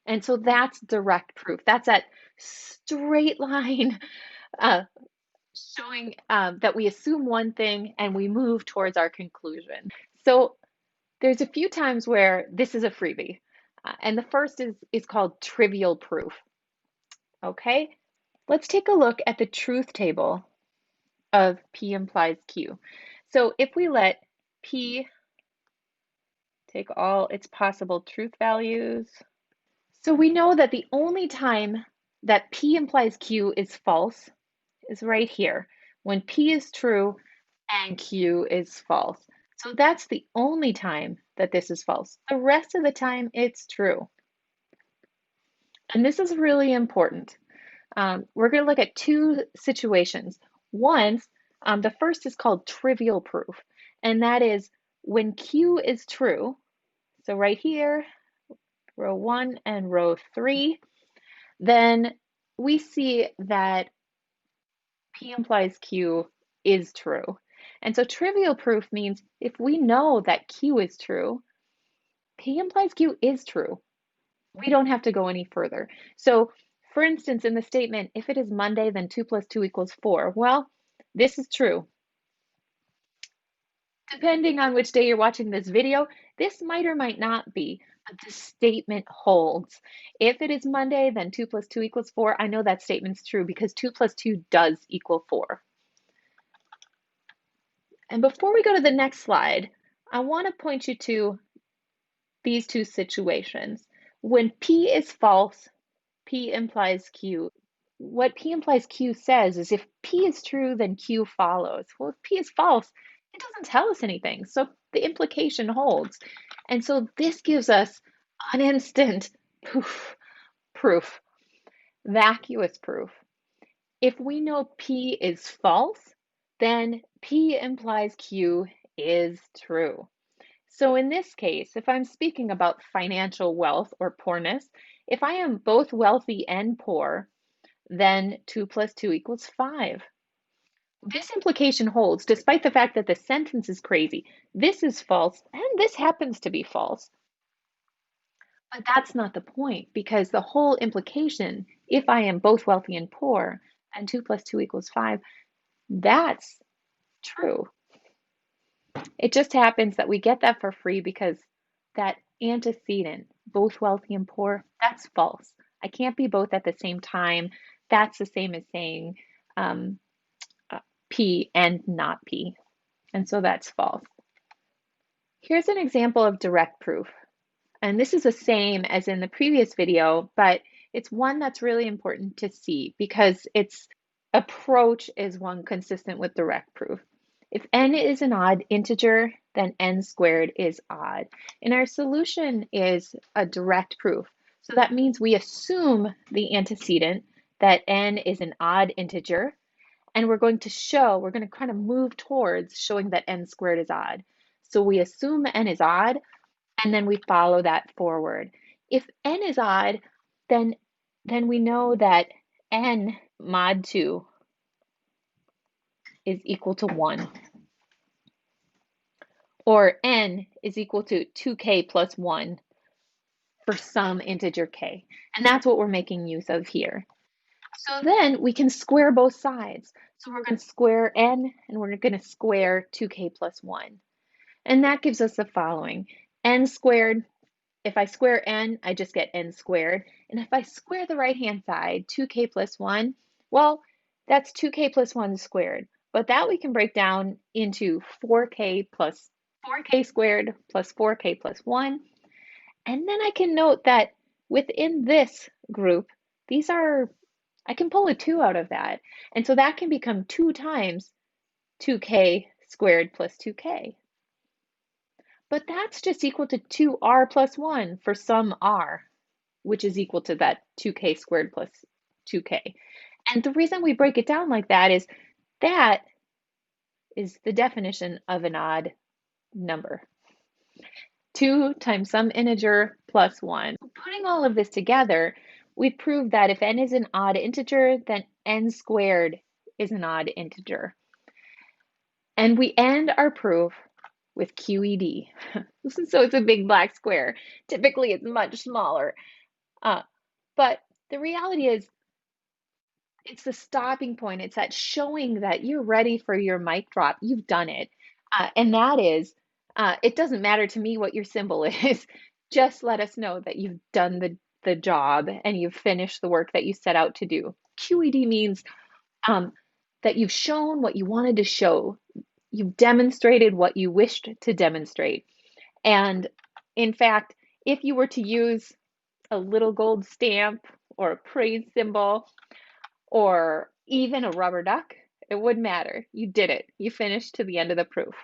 And so that's direct proof. That's that straight line uh, showing that we assume one thing and we move towards our conclusion. So there's a few times where this is a freebie. And the first is called trivial proof. Okay, let's take a look at the truth table of P implies Q. So if we let P take all its possible truth values, so we know that the only time that P implies Q is false is right here, when P is true and Q is false. So that's the only time that this is false. The rest of the time, it's true. And this is really important. We're going to look at two situations. One, the first is called trivial proof, and that is when Q is true. So right here, row 1 and row 3, then we see that P implies Q is true. And so trivial proof means if we know that Q is true, P implies Q is true. We don't have to go any further. So for instance, in the statement, if it is Monday, then 2 plus 2 equals 4. Well, this is true. Depending on which day you're watching this video, this might or might not be, but the statement holds. If it is Monday, then 2 plus 2 equals 4. I know that statement's true because 2 plus 2 does equal 4. And before we go to the next slide, I want to point you to these two situations. When P is false, P implies Q. What P implies Q says is if P is true, then Q follows. Well, if P is false, it doesn't tell us anything. So the implication holds. And so this gives us an instant proof, vacuous proof. If we know P is false, then P implies Q is true. So in this case, if I'm speaking about financial wealth or poorness, if I am both wealthy and poor, then 2 plus 2 equals 5. This implication holds despite the fact that the sentence is crazy. This is false, and this happens to be false. But that's not the point because the whole implication, if I am both wealthy and poor, and 2 plus 2 equals 5, that's true. It just happens that we get that for free because that antecedent, both wealthy and poor, that's false. I can't be both at the same time. That's the same as saying um, P and not P. And so that's false. Here's an example of direct proof. And this is the same as in the previous video, but it's one that's really important to see because its approach is one consistent with direct proof. If n is an odd integer, then n squared is odd. And our solution is a direct proof. So that means we assume the antecedent that n is an odd integer, and we're going to kind of move towards showing that n squared is odd. So we assume n is odd, and then we follow that forward. If n is odd, then we know that n mod 2 is equal to 1. Or n is equal to 2k plus 1 for some integer k. And that's what we're making use of here. So then we can square both sides. So we're going to square n and we're going to square 2k plus 1. And that gives us the following. N squared, if I square n, I just get n squared. And if I square the right-hand side, 2k plus 1, well, that's 2k plus 1 squared. But that we can break down into 4k squared plus 4k plus 1. And then I can note that within this group, I can pull a 2 out of that. And so that can become 2 times 2k squared plus 2k. But that's just equal to 2r plus 1 for some r, which is equal to that 2k squared plus 2k. And the reason we break it down like that is the definition of an odd number. 2 times some integer plus 1. Putting all of this together, we've proved that if n is an odd integer, then n squared is an odd integer. And we end our proof with QED. So it's a big black square. Typically, it's much smaller. Uh, but the reality is, it's the stopping point. It's that showing that you're ready for your mic drop. You've done it. And that is, it doesn't matter to me what your symbol is. Just let us know that you've done the job and you've finished the work that you set out to do. QED means um, that you've shown what you wanted to show. You've demonstrated what you wished to demonstrate. And in fact, if you were to use a little gold stamp or a praise symbol, or even a rubber duck, it wouldn't matter. You did it. You finished to the end of the proof.